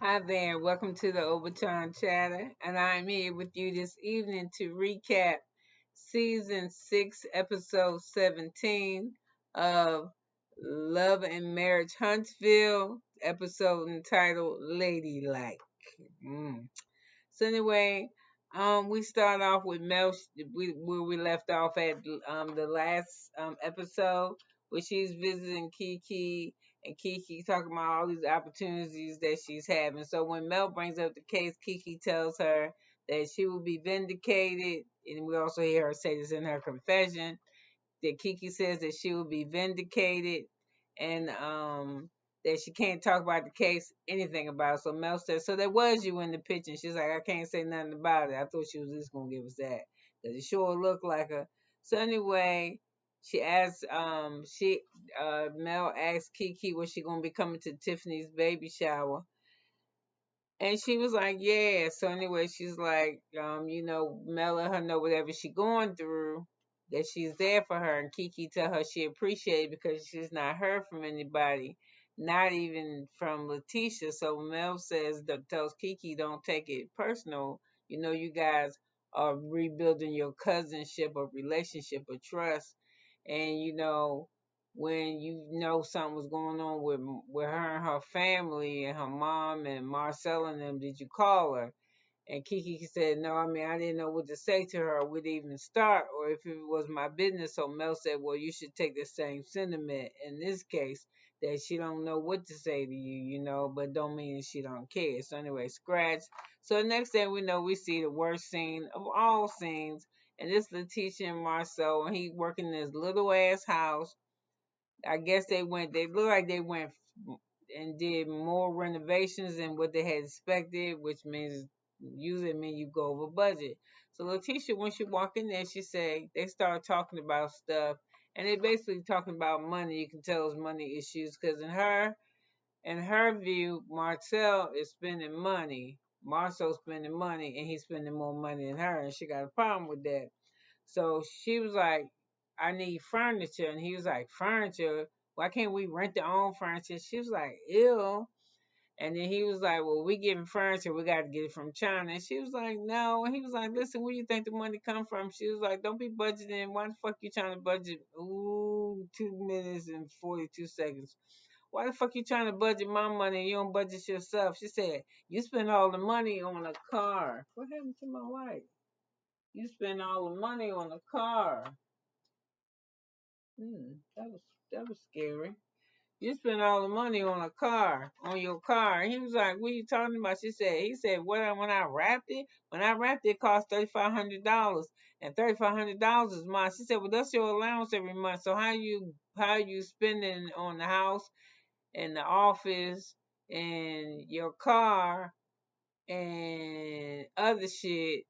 Hi there, welcome to the Overtime Chatter, and I'm here with you this evening to recap season 6, episode 17 of Love and Marriage Huntsville, episode entitled "LadyLike." Mm. So anyway, we start off with where we left off at the last episode, where she's visiting Kiki, and Kiki talking about all these opportunities that she's having. So when Mel brings up the case, Kiki tells her that she will be vindicated, and we also hear her say this in her confession that Kiki says that she will be vindicated and that she can't talk about the case, anything about it. So Mel says, so that was you in the picture. And she's like, I can't say nothing about it. I thought she was just going to give us that. Because it sure looked like her. So anyway, she asks, Mel asks Kiki was she going to be coming to Tiffany's baby shower. And she was like, yeah. So anyway, she's like, Mel let her know whatever she going through, that she's there for her. And Kiki tell her she appreciate it because she's not heard from anybody, not even from Letitia. So Mel says that tells Kiki don't take it personal. You guys are rebuilding your cousinship or relationship or trust. And when you know something was going on with her and her family and her mom and Marcel and them, did you call her? And Kiki said, no, I mean, I didn't know what to say to her or where to even start or if it was my business. So Mel said, well, you should take the same sentiment in this case, that she don't know what to say to you, but don't mean that she don't care. So anyway, scratch. So the next thing we know, we see the worst scene of all scenes. And this Letitia and Marcel, and he working in this little ass house. I guess they look like they went and did more renovations than what they had expected, which means usually mean you go over budget. So Letitia, when she walked in there, she said they started talking about stuff, and they basically talking about money. You can tell it's money issues because in her view, Marcel is spending money. Marcel's spending money, and he's spending more money than her, and she got a problem with that. So she was like, I need furniture. And he was like, furniture? Why can't we rent our own furniture? She was like, ew. And then he was like, well, we getting furniture. We got to get it from China. And she was like, no. And he was like, listen, where you think the money come from? She was like, don't be budgeting. Why the fuck you trying to budget? Ooh, 2 minutes and 42 seconds. Why the fuck you trying to budget my money and you don't budget yourself? She said, you spend all the money on a car. What happened to my wife? You spend all the money on a car. That was scary. You spend all the money on a car, on your car. And he was like, what are you talking about? He said, when I wrapped it cost $3,500. And $3,500 is mine. She said, well, that's your allowance every month. So how you spending on the house and the office and your car and other shit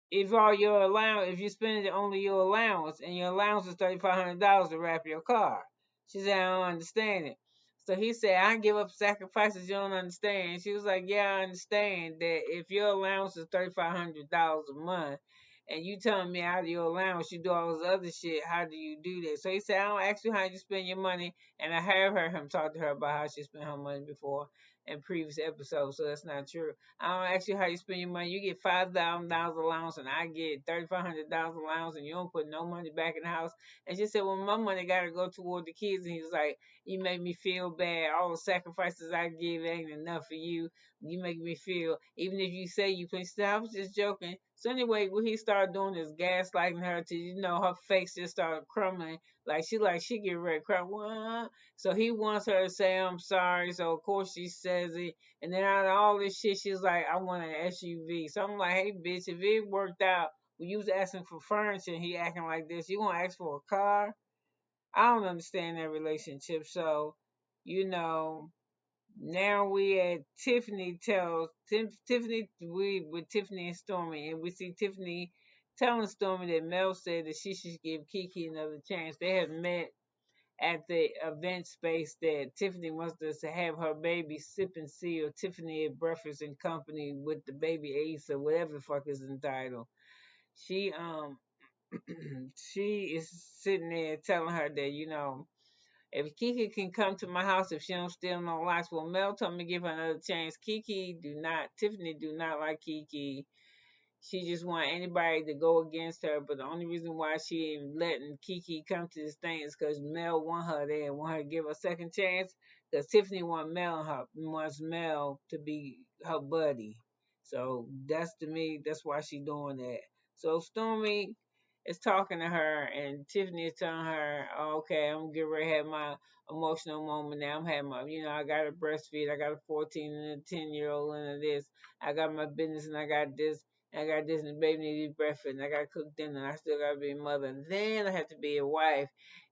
if you spend it only your allowance, and your allowance is $3,500 to wrap your car. She said, I don't understand it. So he said, I give up sacrifices you don't understand. She was like, yeah, I understand that if your allowance is $3,500 a month, and you telling me out of your allowance you do all this other shit, how do you do that? So he said, I don't ask you how you spend your money, and I have heard him talk to her about how she spent her money before in previous episodes, so that's not true. I don't ask you how you spend your money. You get $5,000 allowance, and I get $3,500 allowance, and you don't put no money back in the house. And she said, well, my money got to go toward the kids. And he was like, you make me feel bad. All the sacrifices I give ain't enough for you. You make me feel, even if you say you please. I was just joking. So anyway, what he started doing is gaslighting her to, her face just started crumbling. She get ready to cry. What? So he wants her to say, I'm sorry. So of course she says it. And then out of all this shit, she's like, I want an SUV. So I'm like, hey, bitch, if it worked out, when you was asking for furniture and he acting like this, you gonna ask for a car? I don't understand that relationship. So, you know, now we at Tiffany, we with Tiffany and Stormy, and we see Tiffany telling Stormy that Mel said that she should give Kiki another chance. They have met at the event space that Tiffany wants us to have her baby sip and see, or Tiffany at breakfast in company with the baby Ace or whatever the fuck is entitled. She she is sitting there telling her that If Kiki can come to my house if she don't steal no locks, well, Mel told me to give her another chance. Tiffany do not like Kiki. She just want anybody to go against her, but the only reason why she ain't letting Kiki come to this thing is because Mel want her there and want her to give her a second chance. Because Tiffany wants Mel to be her buddy. So that's to me, that's why she doing that. So Stormy is talking to her, and Tiffany is telling her, oh, "Okay, I'm getting ready to have my emotional moment now. I'm having my, I got to breastfeed. I got a 14 and a 10-year-old and this. I got my business and I got this." I got this and the baby needs breakfast and I gotta cook dinner and I still gotta be a mother. And then I have to be a wife.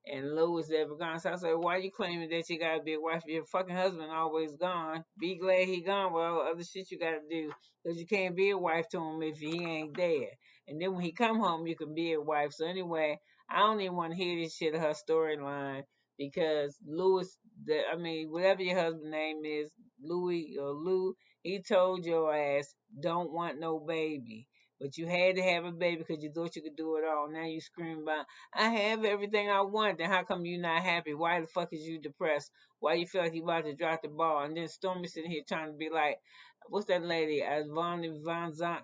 And Lou is ever gone. So I said, why you claiming that you gotta be a wife if your fucking husband always gone? Be glad he gone. Well, other shit you gotta do. Because you can't be a wife to him if he ain't there. And then when he come home, you can be a wife. So anyway, I don't even want to hear this shit of her storyline because whatever your husband's name is, Louis or Lou, he told your ass don't want no baby. But you had to have a baby because you thought you could do it all. Now you scream about, I have everything I want. Then how come you not happy? Why the fuck is you depressed? Why you feel like you about to drop the ball? And then Stormy sitting here trying to be like, what's that lady? Vonnie Zant,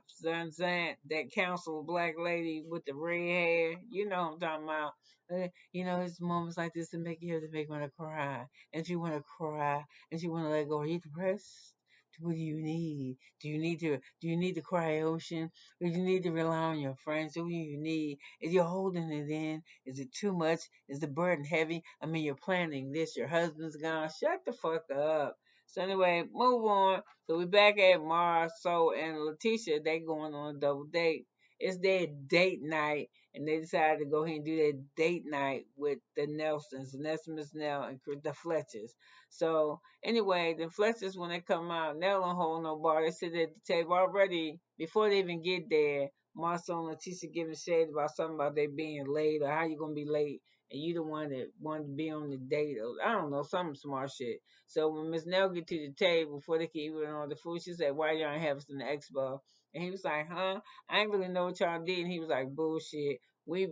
that council black lady with the red hair. You know what I'm talking about. It's moments like this that make you want to cry. And if you want to cry, and you want to let go, are you depressed? What do you need? Do you need to cry ocean? Or do you need to rely on your friends? What do you need? Is you holding it in? Is it too much? Is the burden heavy? I mean, you're planning this. Your husband's gone. Shut the fuck up. So anyway, move on. So we back at Marcel and Letitia. They going on a double date. It's their date night, and they decided to go ahead and do their date night with the Nelsons, Miss Nell, and the Fletchers. So anyway, the Fletchers, when they come out, they don't hold no bar. They sit at the table already before they even get there. Marcel and Letitia giving shade about something about they being late or how you gonna be late, and you the one that wanted to be on the date or I don't know, some smart shit. So when Miss Nell get to the table before they can even on the food, she said, "Why y'all ain't have us in the expo?" And he was like, "Huh? I ain't really know what y'all did." And he was like, "Bullshit. We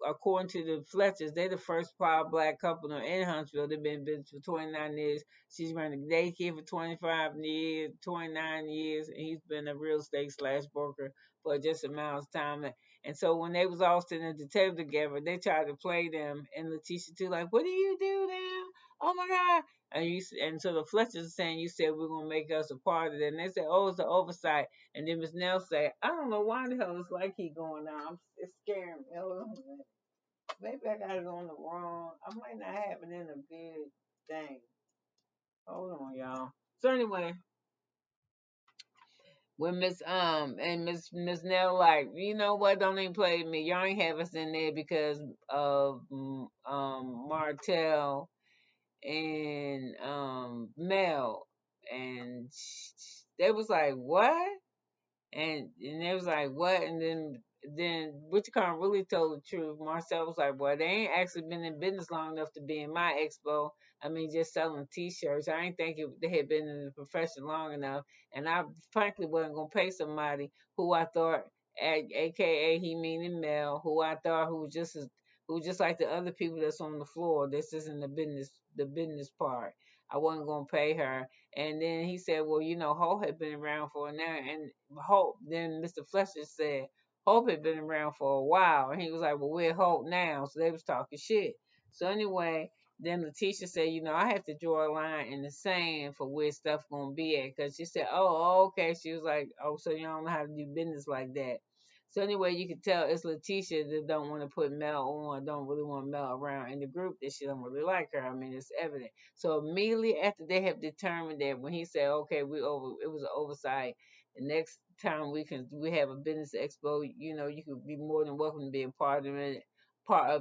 according to the Fletchers, they the first proud black couple in Huntsville. They've been in business for 29 years. She's running a daycare for 25 years, 29 years, and he's been a real estate slash broker for just a amount of time. And so when they was all sitting at the table together, they tried to play them, and Letitia too, like, "What do you do now? Oh my God!" And so the Fletchers are saying, "You said we're gonna make us a part of it," and they said, "Oh, it's an oversight." And then Miss Nell say, "I don't know why the hell it's like he going on. It's scaring me. Hold on a minute. Maybe I got it on the wrong. I might not have it in a big thing. Hold on, y'all." So anyway, when Miss Nell like, you know what? Don't even play with me. Y'all ain't have us in there because of Martell and Mel, and they was like, "What?" And they was like, "What?" And then Witchcon really told the truth. Marcel was like, "Boy, they ain't actually been in business long enough to be in my expo. I mean, just selling T-shirts. I ain't think they had been in the profession long enough. And I frankly wasn't gonna pay somebody who I thought, AKA he meaning Mel, who I thought who was just like the other people that's on the floor. This isn't the business part. I wasn't gonna pay her." And then he said, "Well, Hope had been around for an hour." And Hope, then Mr. Fletcher said, Hope had been around for a while. And he was like, "Well, we're Hope now." So they was talking shit. So anyway, then Letitia said, "I have to draw a line in the sand for where stuff going to be at." Because she said, "Oh, okay." She was like, "Oh, so you don't know how to do business like that." So anyway, you can tell it's Letitia that don't want to put Mel on, don't really want Mel around in the group, that she don't really like her. I mean, it's evident. So immediately after they have determined that, when he said, "Okay, it was an oversight. The next time we have a business expo, you could be more than welcome to be a part of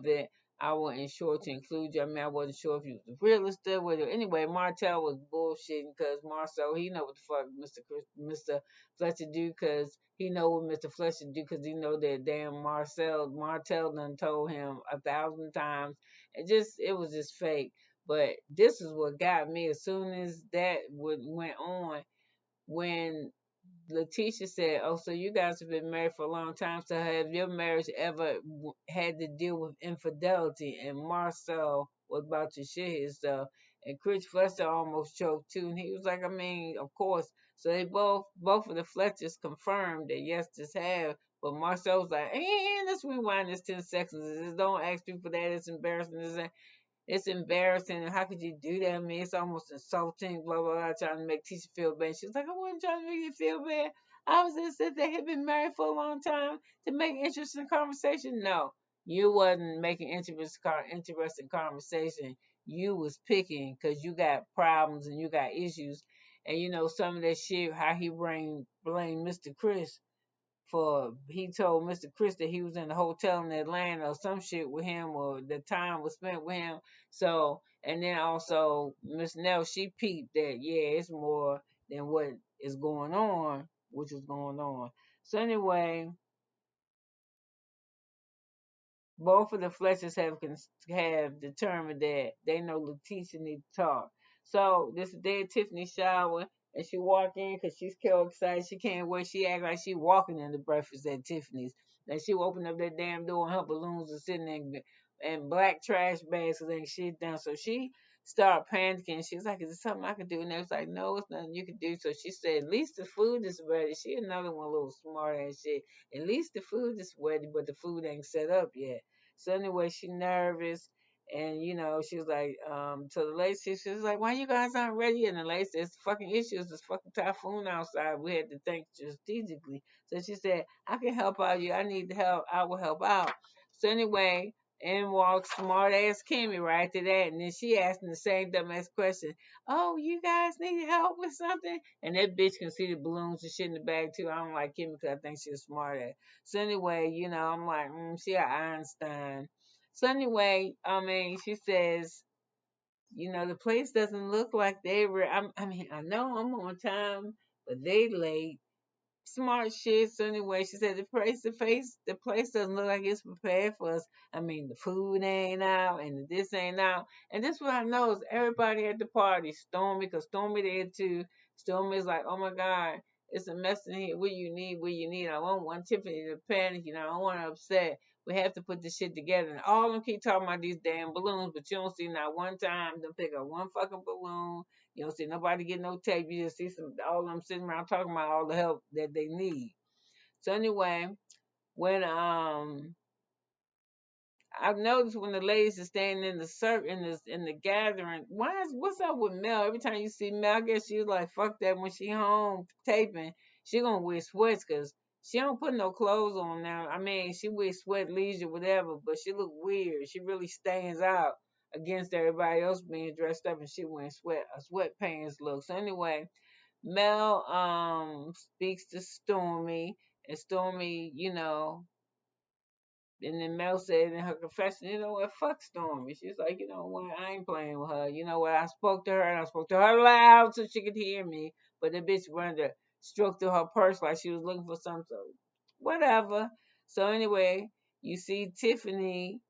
it. I wasn't sure to include you. I mean, I wasn't sure if you was a real estate with it." Anyway, Martell was bullshitting because Marcel, he know what the fuck Mr. Fletcher do, because he know what Mr. Fletcher do, because he know that damn Martell done told him 1,000 times. It was just fake. But this is what got me. As soon as that went on, when Letitia said, "Oh, so you guys have been married for a long time. So have your marriage ever had to deal with infidelity?" And Marcel was about to shit himself. And Chris Fletcher almost choked too. And he was like, I mean, of course. So they both of the Fletchers confirmed that yes, this have. But Marcel was like, let's rewind this 10 seconds. Just don't ask people that. It's embarrassing. It's embarrassing. And how could you do that? I mean, it's almost insulting, blah, blah, blah, trying to make Tisha feel bad. She was like, I wasn't trying to make you feel bad. I was just that they had been married for a long time to make interesting conversation. No, you wasn't making interesting conversation. You was picking because you got problems and you got issues. And you know, some of that shit, how he blame Mr. Chris for he told Mr. Chris that he was in a hotel in Atlanta or some shit with him or the time was spent with him. So and then also Miss Nell she peeped that yeah it's more than what is going on, which is going on. So anyway, both of the Fletchers have determined that they know Letitia need to talk. So this day at Tiffany's shower, and she walk in because she's so excited she can't wait. She act like she walking in the breakfast at Tiffany's. And she opened up that damn door and her balloons are sitting in black trash bags and shit down. So she started panicking. She was like, "Is there something I can do?" And they was like, "No, it's nothing you can do." So she said, "At least the food is ready." She another one, little smart ass shit. At least the food is ready, but the food ain't set up yet. So anyway, she nervous. And you know, she was like, to the lady, she was like, why you guys aren't ready? And the lady says, fucking issues, this fucking typhoon outside. We had to think strategically. So she said, I can help out you. I need help. I will help out. So anyway, in walks smart ass Kimmy right to that. And then she asked him the same dumbass question. Oh, you guys need help with something? And that bitch can see the balloons and shit in the bag too. I don't like Kimmy because I think she's smart ass. So anyway, you know, I'm like, she a Einstein. So anyway, I mean, she says, you know, the place doesn't look like they were. I mean, I know I'm on time, but they late smart shit. So anyway, she said the place doesn't look like it's prepared for us. I mean, the food ain't out and this ain't out. And this what I know is everybody at the party, Stormy, cause Stormy there too. Stormy's like, oh my God, it's a mess in here. What you need, what you need. I don't want Tiffany to panic, you know, I don't want her upset. We have to put this shit together. And all of them keep talking about these damn balloons, but you don't see not one time them pick up one fucking balloon. You don't see nobody get no tape. You just see all of them sitting around talking about all the help that they need. So anyway, when I've noticed when the ladies are standing in the in the gathering, what's up with Mel? Every time you see Mel, I guess she's like fuck that. When she home taping, she gonna wear sweats because she don't put no clothes on now. I mean, she wears sweat leisure, whatever, but she look weird. She really stands out against everybody else being dressed up, and she wearing sweatpants look. So anyway, Mel speaks to Stormy, and Stormy, you know, and then Mel said in her confession, you know what, fuck Stormy. She's like, you know what, I ain't playing with her. You know what, I spoke to her and I spoke to her loud so she could hear me. But the bitch wanted to stroke through her purse like she was looking for something. So whatever. So anyway, you see Tiffany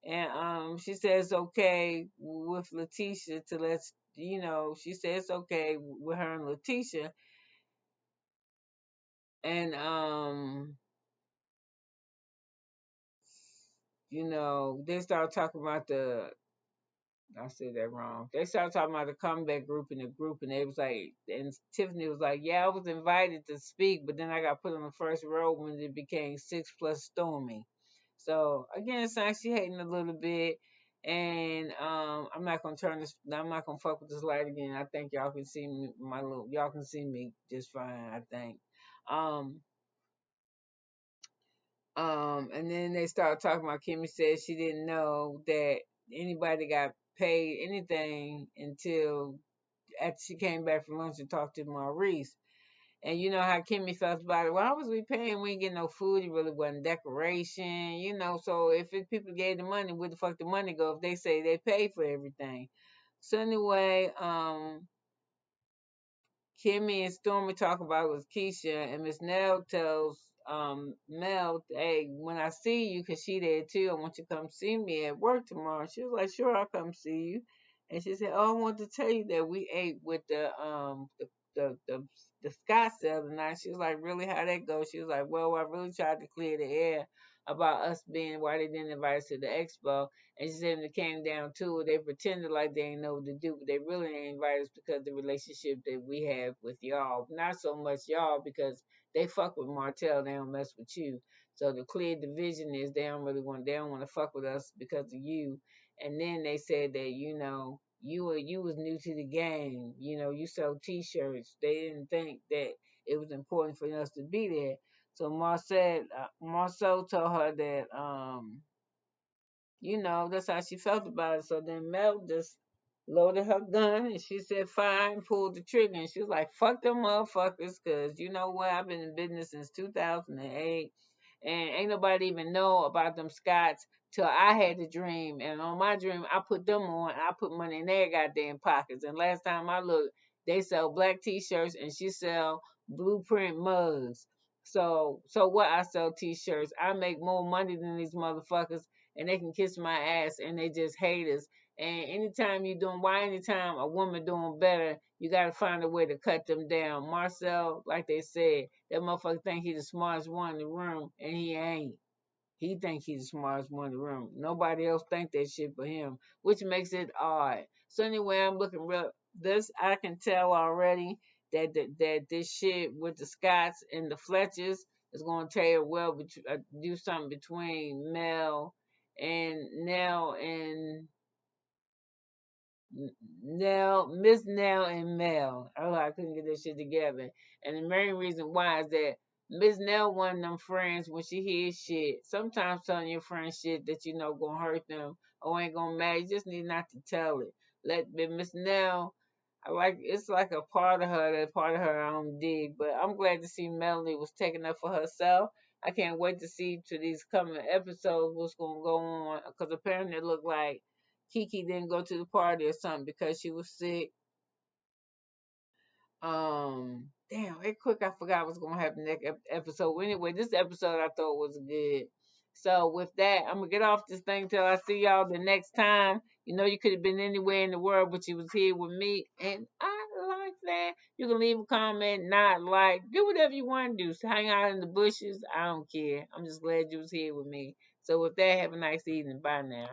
and she says okay with Letitia to let's you know, she says okay with her and Letitia. And you know, they start talking about I said that wrong. They started talking about the comeback group in the group, and they was like, and Tiffany was like, "Yeah, I was invited to speak, but then I got put on the first row when it became six plus Stormy." So again, it's like she hating a little bit, and I'm not gonna turn this. I'm not gonna fuck with this light again. I think y'all can see me. Y'all can see me just fine. I think. Um, and then they started talking about Kimmy said she didn't know that anybody got paid anything until after she came back from lunch and talked to Maurice. And you know how Kimmy felt about it. Why was we paying? We ain't getting no food. It really wasn't decoration, you know. So if people gave the money, where the fuck the money go? If they say they pay for everything. So anyway, Kimmy and Stormy talk about was Keisha, and Miss Nell tells Mel, "Hey, when I see you, 'cause she there too, I want you to come see me at work tomorrow." She was like, "Sure, I'll come see you." And she said, "Oh, I want to tell you that we ate with the Scott the other night." She was like, "Really? How that go?" She was like, "Well, I really tried to clear the air about us being why they didn't invite us to the expo. And she said when it came down to it, they pretended like they didn't know what to do, but they really didn't invite us because of the relationship that we have with y'all. Not so much y'all because they fuck with Martell, they don't mess with you. So the clear division is they don't want to fuck with us because of you. And then they said that, you was new to the game. You sell T-shirts. They didn't think that it was important for us to be there. So Marcel told her that that's how she felt about it. So then Mel just loaded her gun and she said, fine, pulled the trigger. And she was like, fuck them motherfuckers, because you know what? I've been in business since 2008 and ain't nobody even know about them Scots till I had the dream. And on my dream, I put them on. I put money in their goddamn pockets. And last time I looked, they sell black T-shirts and she sell blueprint mugs. So what? I sell T-shirts. I make more money than these motherfuckers, and they can kiss my ass, and they just hate us. And anytime a woman doing better, you gotta find a way to cut them down. Marcel, like they said, that motherfucker think he the smartest one in the room, and he ain't. He think he's the smartest one in the room. Nobody else think that shit but him, which makes it odd. So anyway, I'm looking real. This I can tell already that this shit with the Scots and the Fletchers is going to tear well, do something between Nell and Miss Nell and Mel. Oh, I couldn't get this shit together. And the main reason why is that Miss Nell one of them friends when she hears shit. Sometimes telling your friends shit that you know gonna hurt them or ain't gonna matter. You just need not to tell it. But Miss Nell, it's like a part of her that part of her I don't dig. But I'm glad to see Melanie was taking up for herself. I can't wait to see to these coming episodes what's gonna go on because apparently it looked like Kiki didn't go to the party or something because she was sick. Damn, it quick. I forgot what's gonna happen next episode. Well, anyway, this episode I thought was good. So with that, I'm gonna get off this thing till I see y'all the next time. You could have been anywhere in the world, but you was here with me, and I like that. You can leave a comment, not like, do whatever you want to do. So hang out in the bushes. I don't care. I'm just glad you was here with me. So with that, have a nice evening. Bye now.